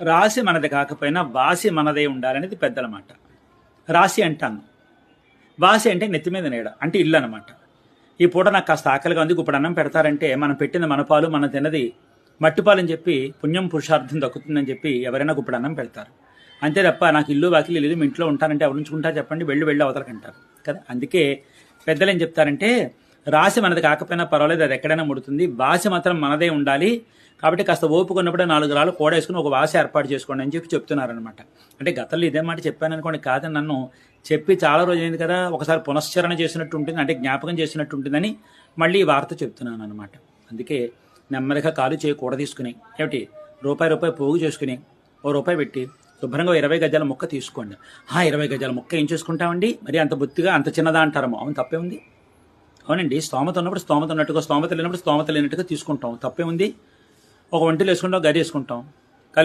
రాశి మనది కాకపోయినా వాసి మనదే ఉండాలనేది పెద్దల మాట. రాశి అంటాను, వాసి అంటే నెత్తి మీద నీడ అంటే ఇల్లు అనమాట. ఈ పూట నాకు కాస్త ఆకలిగా ఉంది, ఇప్పుడు అన్నం పెడతారంటే మనం పెట్టిన మన పాలు మనం తిన్నది మట్టిపాలని చెప్పి పుణ్యం పురుషార్థం దక్కుతుందని చెప్పి ఎవరైనా ఇప్పుడు అన్నం పెడతారు. అంతే తప్ప నాకు ఇల్లు వాకిలి లేదు, మీ ఇంట్లో ఉంటానంటే ఎవరు ఉంచుకుంటారు చెప్పండి, వెళ్ళి అవతలకంటారు కదా. అందుకే పెద్దలు ఏం చెప్తారంటే రాశి మనది కాకపోయినా పర్వాలేదు, అది ఎక్కడైనా ముడుతుంది, వాసి మాత్రం మనదే ఉండాలి. కాబట్టి కాస్త ఓపుకున్నప్పుడే 4 రాళ్ళు వేసుకుని ఒక వాసి ఏర్పాటు చేసుకోండి అని చెప్పి చెప్తున్నారనమాట. అంటే గతంలో ఇదే మాట చెప్పాను అనుకోండి, కాదని నన్ను చెప్పి చాలా రోజులైంది కదా, ఒకసారి పునశ్చరణ చేసినట్టు ఉంటుంది, అంటే జ్ఞాపకం చేసినట్టు ఉంటుందని మళ్ళీ ఈ వార్త చెప్తున్నాను అనమాట. అందుకే నెమ్మదిగా కాలు చేయి కూడ తీసుకుని ఏమిటి రూపాయి పోగు చేసుకుని ₹1 పెట్టి శుభ్రంగా 20 గజాల మొక్క తీసుకోండి. 20 గజాల మొక్క ఏం చేసుకుంటామండి, మరి అంత బొత్తిగా అంత చిన్నదా అంటారమో, అవును తప్పే ఉంది. అవునండి, స్తోమత ఉన్నప్పుడు స్తోమత ఉన్నట్టుగా, స్తోమత లేనప్పుడు స్తోమత లేనట్టుగా తీసుకుంటాం, తప్పే ఉంది. ఒక ఒంటిలో వేసుకుంటాం, గది వేసుకుంటాం,